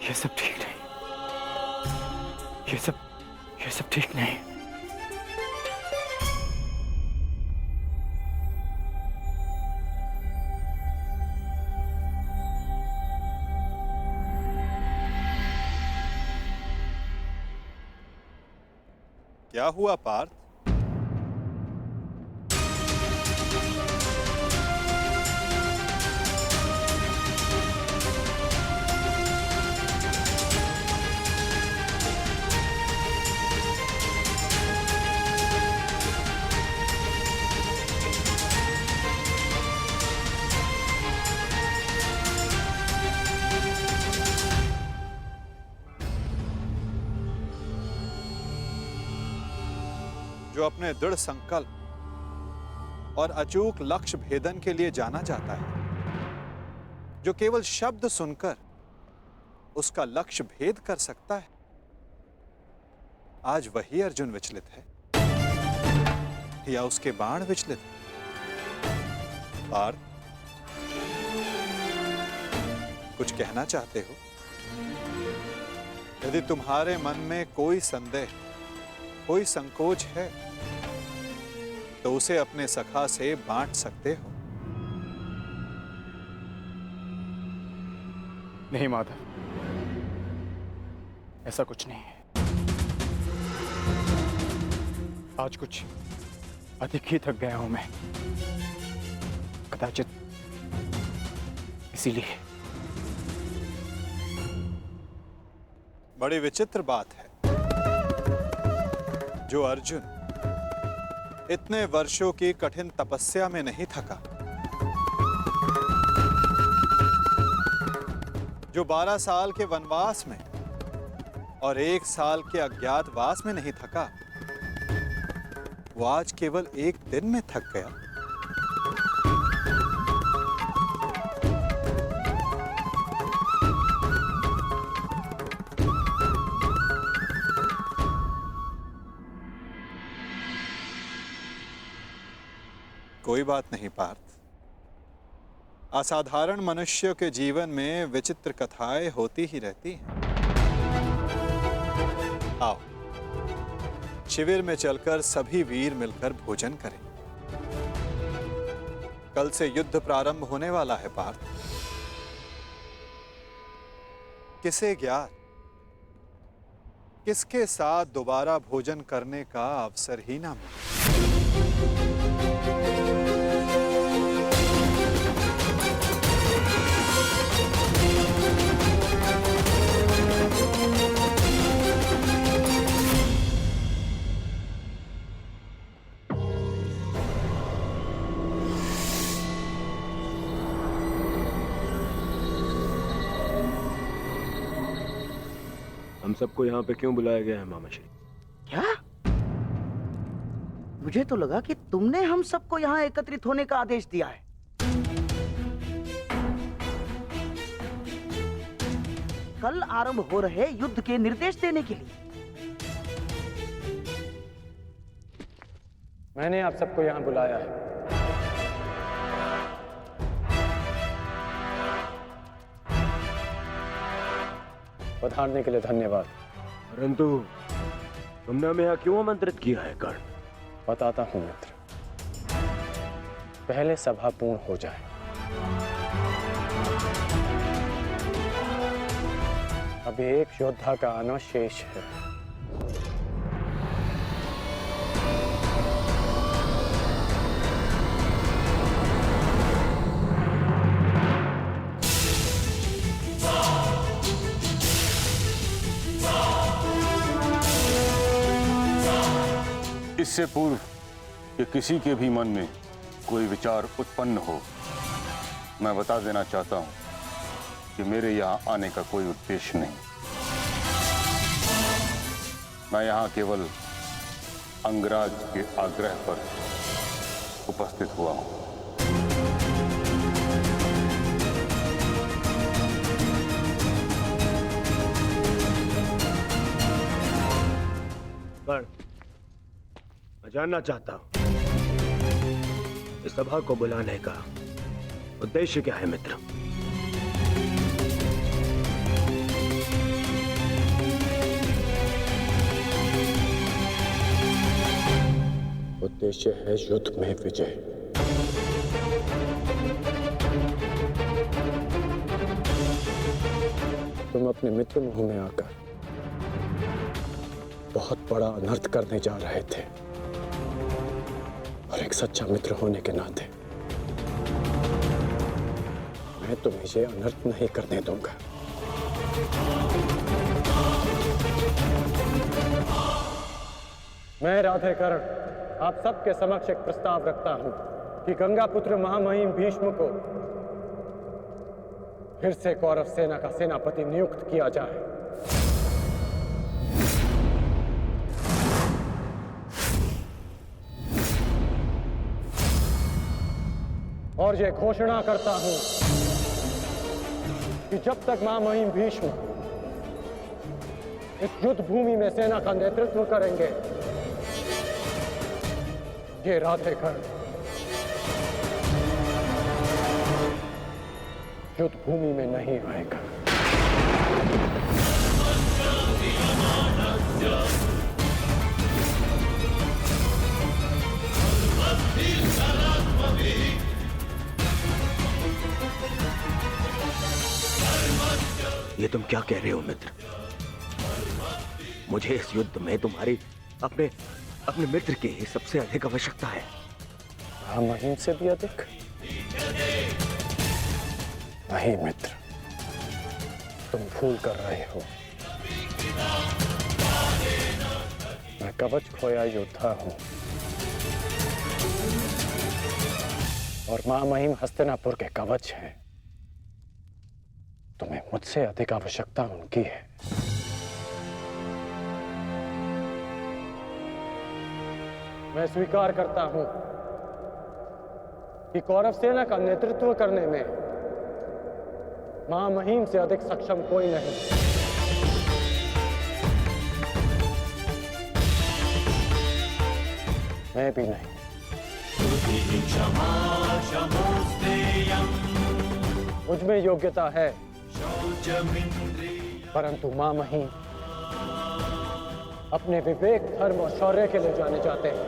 ये सब ठीक नहीं। ये सब ठीक नहीं। क्या हुआ पार्थ? जो अपने दृढ़ संकल्प और अचूक लक्ष्य भेदन के लिए जाना जाता है, जो केवल शब्द सुनकर उसका लक्ष्य भेद कर सकता है, आज वही अर्जुन विचलित है या उसके बाण विचलित है? पार्थ, कुछ कहना चाहते हो? यदि तुम्हारे मन में कोई संदेह, कोई संकोच है, तो उसे अपने सखा से बांट सकते हो। नहीं माधव, ऐसा कुछ नहीं है। आज कुछ अधिक ही थक गया हूं मैं, कदाचित इसीलिए। बड़ी विचित्र बात है, जो अर्जुन इतने वर्षों की कठिन तपस्या में नहीं थका, जो 12 साल के वनवास में और 1 साल के अज्ञातवास में नहीं थका, वो आज केवल एक दिन में थक गया। कोई बात नहीं पार्थ, असाधारण मनुष्यों के जीवन में विचित्र कथाएं होती ही रहती हैं। आओ, शिविर में चलकर सभी वीर मिलकर भोजन करें। कल से युद्ध प्रारंभ होने वाला है पार्थ। किसे ज्ञात किसके साथ दोबारा भोजन करने का अवसर ही ना मिले। हम सबको यहाँ पे क्यों बुलाया गया है मामाश्री? क्या? मुझे तो लगा कि तुमने हम सबको यहाँ एकत्रित होने का आदेश दिया है। कल आरंभ हो रहे युद्ध के निर्देश देने के लिए। मैंने आप सबको यहाँ बुलाया है। पधारने के लिए धन्यवाद। परंतु तुमने हमें यहाँ क्यों आमंत्रित किया है कर्ण? बताता हूँ मित्र, पहले सभा पूर्ण हो जाए। अभी एक योद्धा का आना शेष है। इससे पूर्व कि किसी के भी मन में कोई विचार उत्पन्न हो, मैं बता देना चाहता हूं कि मेरे यहाँ आने का कोई उद्देश्य नहीं। मैं यहाँ केवल अंगराज के आग्रह पर उपस्थित हुआ हूं। कर्ण, मैं जानना चाहता हूं इस सभा को बुलाने का उद्देश्य क्या है मित्र? उद्देश्य है युद्ध में विजय। तुम अपने मित्र मुंह में आकर बहुत बड़ा अनर्थ करने जा रहे थे, और एक सच्चा मित्र होने के नाते मैं तुम्हें ये अनर्थ नहीं करने दूंगा। मैं राधेकर्ण आप सबके समक्ष एक प्रस्ताव रखता हूं कि गंगा पुत्र महामहिम भीष्म को फिर से कौरव सेना का सेनापति नियुक्त किया जाए। और ये घोषणा करता हूं कि जब तक महामहिम भीष्म इस युद्ध भूमि में सेना का नेतृत्व करेंगे, ये राधेकर्ण युद्ध भूमि में नहीं आएगा। ये तुम क्या कह रहे हो मित्र? मुझे इस युद्ध में तुम्हारी अपने मित्र की ही सबसे अधिक आवश्यकता है। महामहिम से भी अधिक? नहीं मित्र, तुम भूल कर रहे हो। मैं कवच खोया योद्धा हूं, और महामहिम हस्तिनापुर के कवच हैं। तुम्हें मुझसे अधिक आवश्यकता उनकी है। मैं स्वीकार करता हूं कि कौरव सेना का नेतृत्व करने में महामहिम से अधिक सक्षम कोई नहीं। मैं भी नहीं। मुझ में योग्यता है, परंतु महामहिम अपने विवेक, धर्म और शौर्य के लिए जाने जाते हैं,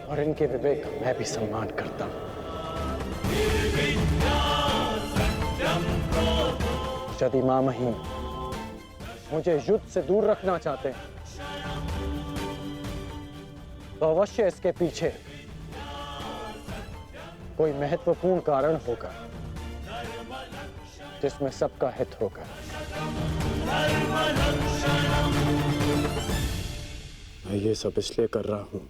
और इनके विवेक का मैं भी सम्मान करता हूं। यदि महामहिम मुझे युद्ध से दूर रखना चाहते हैं, तो अवश्य इसके पीछे कोई महत्वपूर्ण कारण होगा जिसमें सबका हित होगा। मैं ये सब इसलिए कर रहा हूं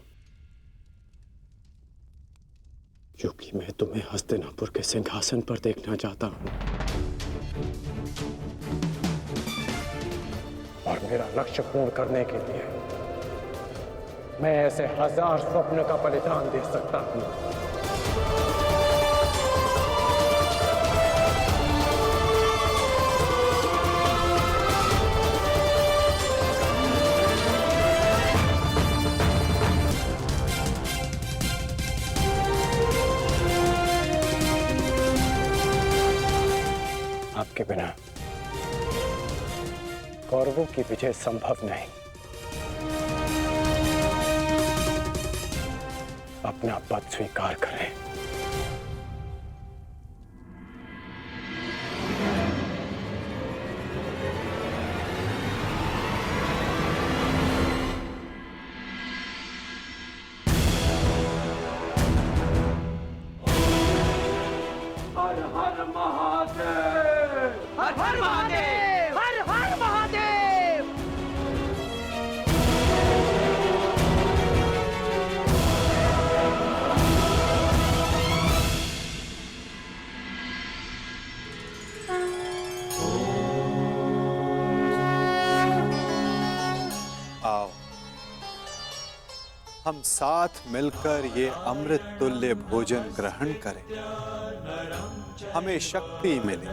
क्योंकि मैं तुम्हें हस्तिनापुर के सिंहासन पर देखना चाहता हूं, और मेरा लक्ष्य पूर्ण करने के लिए मैं ऐसे 1000 स्वप्न का बलिदान दे सकता हूं। आपके बिना कौरवों की विजय संभव नहीं। अपना पद स्वीकार करें। हर हर महादेव! हर हर महादेव! हर हर महादेव! आओ, हम साथ मिलकर ये अमृत तुल्य भोजन ग्रहण करें। हमें शक्ति मिले,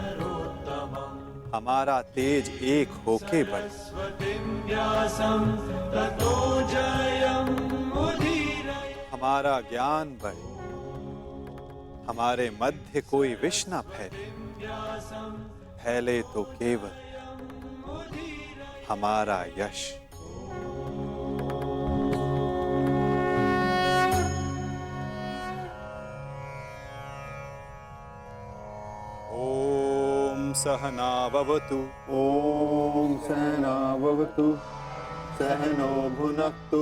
हमारा तेज एक होके बढ़े, हमारा ज्ञान बढ़े, हमारे मध्य कोई विष न फैले, फैले तो केवल हमारा यश। सहना भवतु। ॐ सहना भवतु सहनो भुनक्तु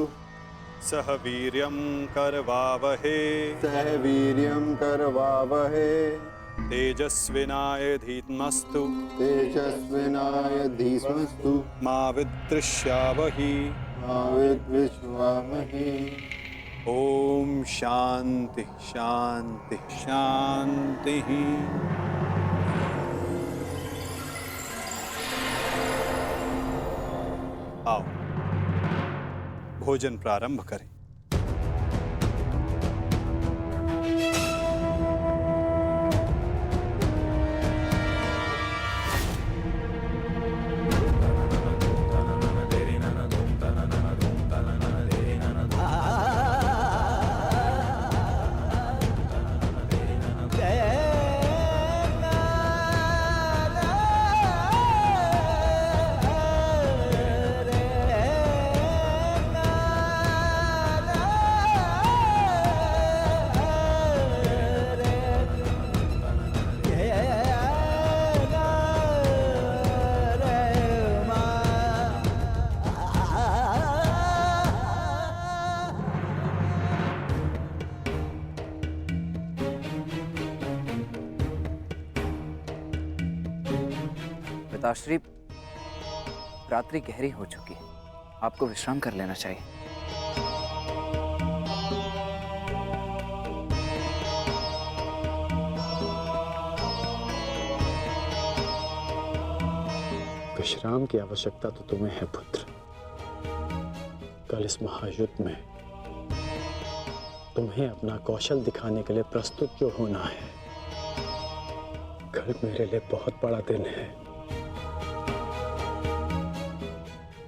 सह वीर्यं करवावहे सह वीर्यं करवावहे तेजस्विनावधीतमस्तु तेजस्विनाय धीमस्तु मा विद्विषावहि मा विद्विषावहे। ओम शांति शांति शांति। आओ भोजन प्रारंभ करें। पिताश्री, रात्रि गहरी हो चुकी है, आपको विश्राम कर लेना चाहिए। विश्राम की आवश्यकता तो तुम्हें है पुत्र। कल इस महायुद्ध में तुम्हें अपना कौशल दिखाने के लिए प्रस्तुत जो होना है। कल मेरे लिए बहुत बड़ा दिन है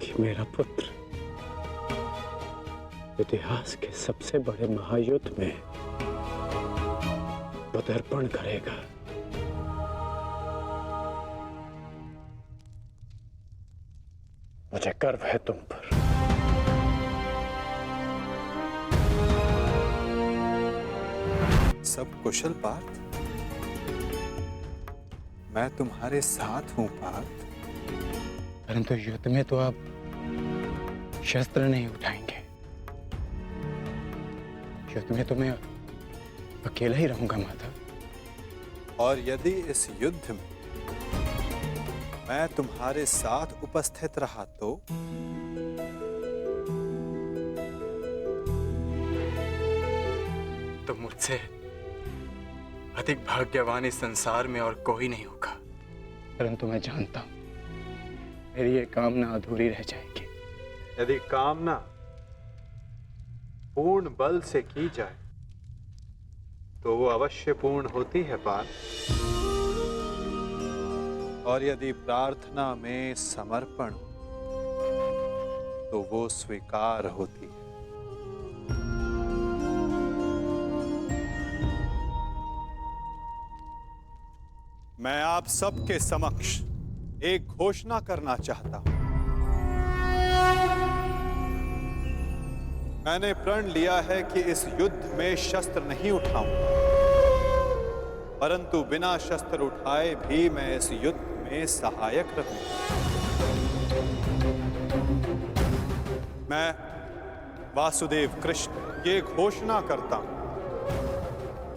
कि मेरा पुत्र इतिहास के सबसे बड़े महायुद्ध में पदार्पण करेगा। मुझे गर्व है तुम पर। सब कुशल पार्थ? मैं तुम्हारे साथ हूं पार्थ। परंतु युद्ध में तो आप शस्त्र नहीं उठाएंगे। युद्ध में तो मैं अकेला ही रहूंगा माधव। और यदि इस युद्ध में मैं तुम्हारे साथ उपस्थित रहा तो मुझसे अधिक भाग्यवान इस संसार में और कोई नहीं होगा। परंतु मैं जानता हूं मेरी ये कामना अधूरी रह जाएगी। यदि कामना पूर्ण बल से की जाए तो वो अवश्य पूर्ण होती है पार्थ। और यदि प्रार्थना में समर्पण तो वो स्वीकार होती है। मैं आप सबके समक्ष एक घोषणा करना चाहता हूं। मैंने प्रण लिया है कि इस युद्ध में शस्त्र नहीं उठाऊंगा, परंतु बिना शस्त्र उठाए भी मैं इस युद्ध में सहायक रहूंगा। मैं वासुदेव कृष्ण ये घोषणा करता हूं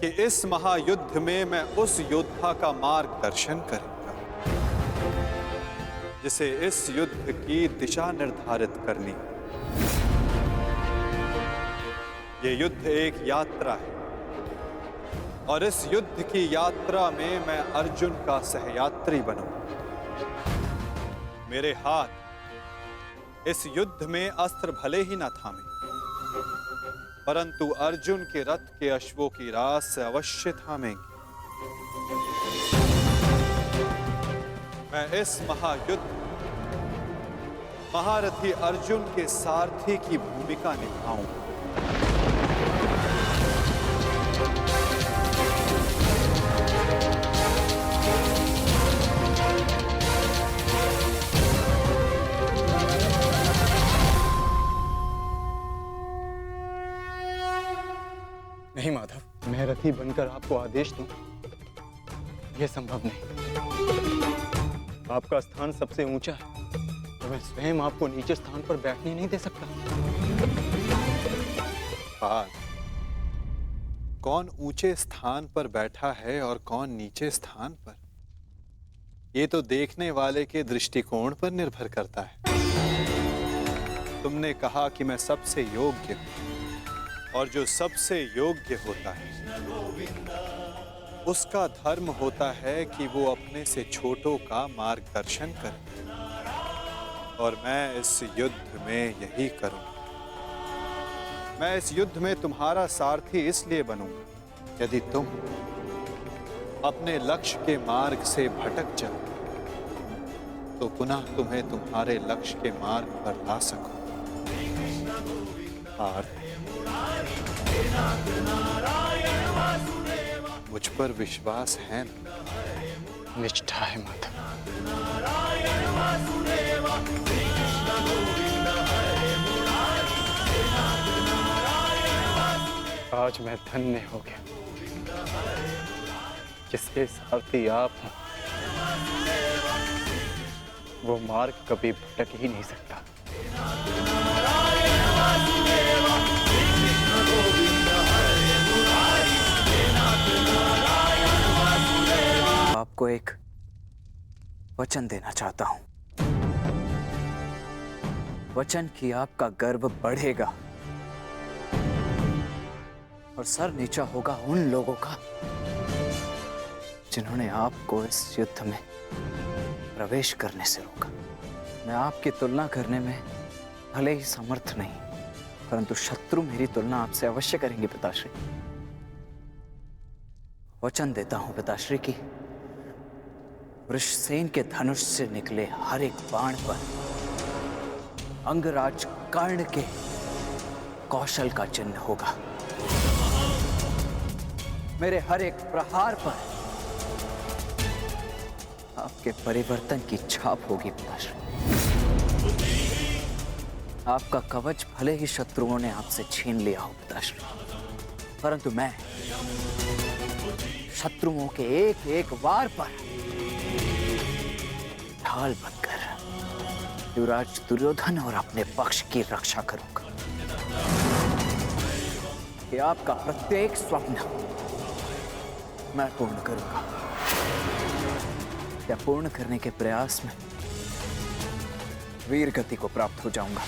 कि इस महायुद्ध में मैं उस योद्धा का मार्गदर्शन करूंगा जिसे इस युद्ध की दिशा निर्धारित करनी। ये युद्ध एक यात्रा है और इस युद्ध की यात्रा में मैं अर्जुन का सहयात्री बनूंगा। मेरे हाथ इस युद्ध में अस्त्र भले ही न थामे, परंतु अर्जुन के रथ के अश्वों की रास से अवश्य थामेंगे। मैं इस महायुद्ध महारथी अर्जुन के सारथी की भूमिका निभाऊंगा। नहीं माधव, मैं रथी बनकर आपको आदेश दूं, यह संभव नहीं। आपका स्थान सबसे ऊंचा है, तो मैं स्वयं आपको नीचे स्थान पर बैठने नहीं दे सकता। पाल, कौन ऊंचे स्थान पर बैठा है और कौन नीचे स्थान पर, ये तो देखने वाले के दृष्टिकोण पर निर्भर करता है। तुमने कहा कि मैं सबसे योग्य हूं, और जो सबसे योग्य होता है उसका धर्म होता है कि वो अपने से छोटों का मार्गदर्शन करे, और मैं इस युद्ध में यही करूंगा। मैं इस युद्ध में तुम्हारा सारथी इसलिए बनूंगा, यदि तुम अपने लक्ष्य के मार्ग से भटक जाओ तो पुनः तुम्हें तुम्हारे लक्ष्य के मार्ग पर ला सकूं। मुझ पर विश्वास है ना? निष्ठा है माधव। आज मैं धन्य हो गया, जिसके सारथी आप हैं, वो मार्ग कभी भटक ही नहीं सकता। आपको एक वचन देना चाहता हूं, वचन कि आपका गर्व बढ़ेगा और सर नीचा होगा उन लोगों का जिन्होंने आपको इस युद्ध में प्रवेश करने से रोका। मैं आपकी तुलना करने में भले ही समर्थ नहीं, परंतु शत्रु मेरी तुलना आपसे अवश्य करेंगे पिताश्री। वचन देता हूं पिताश्री की वृषसेन के धनुष से निकले हर एक बाण पर अंगराज कर्ण के कौशल का चिन्ह होगा। मेरे हर एक प्रहार पर आपके परिवर्तन की छाप होगी पिताश्री। आपका कवच भले ही शत्रुओं ने आपसे छीन लिया हो पिताश्री, परंतु मैं शत्रुओं के एक एक वार पर ढाल बनकर युवराज दुर्योधन और अपने पक्ष की रक्षा करूंगा। कि आपका प्रत्येक स्वप्न मैं पूर्ण करूंगा। या पूर्ण करने के प्रयास में वीर गति को प्राप्त हो जाऊंगा।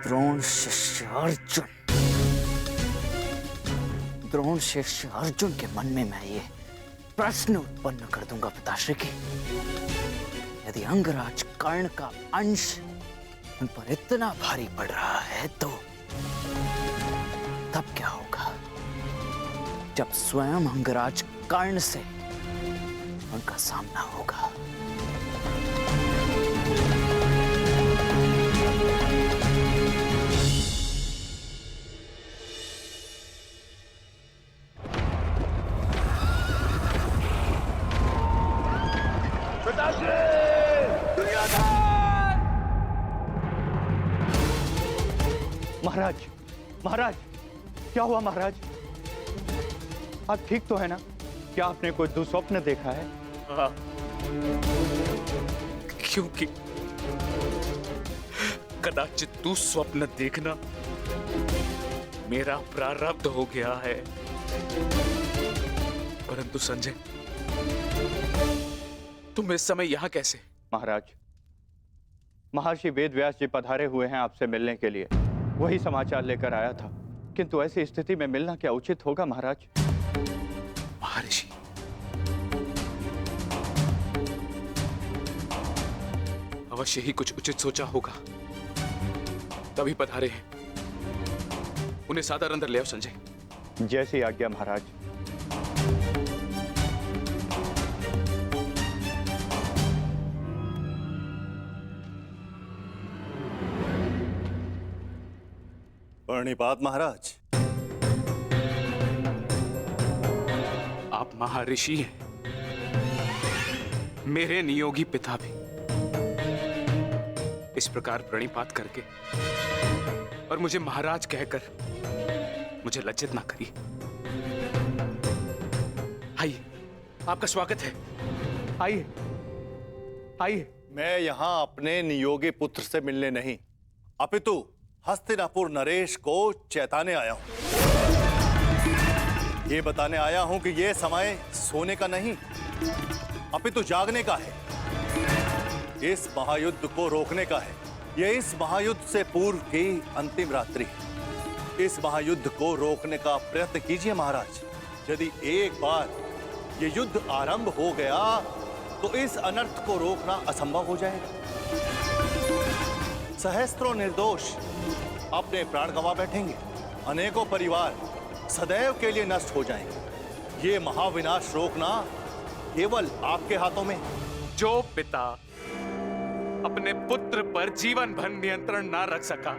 द्रोण शिष्य अर्जुन, द्रोण शिष्य अर्जुन के मन में मैं ये प्रश्न उत्पन्न कर दूंगा पिताश्री की, यदि अंगराज कर्ण का अंश उन पर इतना भारी पड़ रहा है तो तब क्या होगा जब स्वयं अंगराज कर्ण से उनका सामना होगा। महाराज, महाराज, क्या हुआ महाराज? आप ठीक तो है ना? क्या आपने कोई दुस्वप्न देखा है? हाँ, क्योंकि कदाचित दुस्वप्न देखना मेरा प्रारब्ध हो गया है। परंतु संजय, तुम इस समय यहां कैसे? महाराज, महर्षि वेदव्यास जी पधारे हुए हैं आपसे मिलने के लिए, वही समाचार लेकर आया था। किंतु ऐसी स्थिति में मिलना क्या उचित होगा महाराज? महर्षि, अवश्य ही कुछ उचित सोचा होगा, तभी पधारे हैं। उन्हें सादर अंदर ले आओ संजय। जैसी आज्ञा महाराज। प्रणिपात महाराज। आप महर्षि हैं, मेरे नियोगी पिता भी इस प्रकार प्रणिपात करके और मुझे महाराज कहकर मुझे लज्जित ना करिए। आइए, आपका स्वागत है। आइए आइए। मैं यहां अपने नियोगी पुत्र से मिलने नहीं, अपितु हस्तिनापुर नरेश को चेताने आया हूं। ये बताने आया हूं कि ये समय सोने का नहीं, अपितु जागने का है। इस महायुद्ध को रोकने का है। ये इस महायुद्ध से पूर्व की अंतिम रात्रि है। इस महायुद्ध को रोकने का प्रयत्न कीजिए महाराज। यदि एक बार ये युद्ध आरंभ हो गया तो इस अनर्थ को रोकना असंभव हो जाएगा। सहस्त्रों निर्दोष अपने प्राण गंवा बैठेंगे, अनेकों परिवार सदैव के लिए नष्ट हो जाएंगे। ये महाविनाश रोकना केवल आपके हाथों में। जो पिता अपने पुत्र पर जीवन भर नियंत्रण ना रख सका,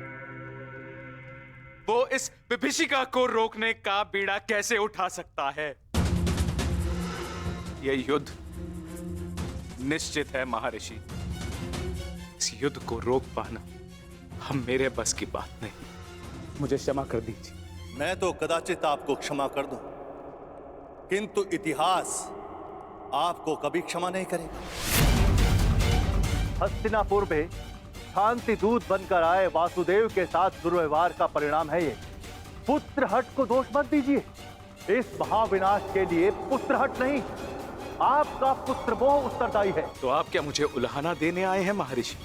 वो इस विभीषिका को रोकने का बीड़ा कैसे उठा सकता है? यह युद्ध निश्चित है महर्षि। इस युद्ध को रोक पाना हम मेरे बस की बात नहीं। मुझे क्षमा कर दीजिए। मैं तो कदाचित आपको क्षमा कर दूं, किंतु इतिहास आपको कभी क्षमा नहीं करेगा। हस्तिनापुर में शांति दूत बनकर आए वासुदेव के साथ दुर्व्यवहार का परिणाम है ये। पुत्र हट को दोष मत दीजिए। इस महाविनाश के लिए पुत्र हट नहीं, आपका पुत्र मोह उत्तरदायी है। तो आप क्या मुझे उल्हाना देने आए हैं महर्षि,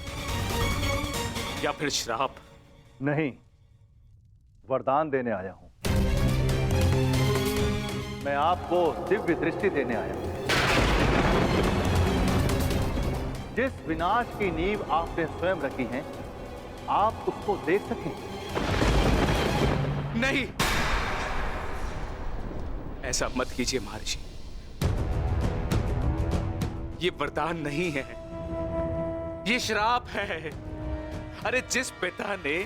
या फिर श्राप? नहीं, वरदान देने आया हूं। मैं आपको दिव्य दृष्टि देने आया हूं। जिस विनाश की नींव आपने स्वयं रखी है, आप उसको देख सकें। नहीं, ऐसा मत कीजिए महर्षि। ये वरदान नहीं है, ये श्राप है। अरे जिस पिता ने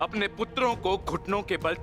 अपने पुत्रों को घुटनों के बल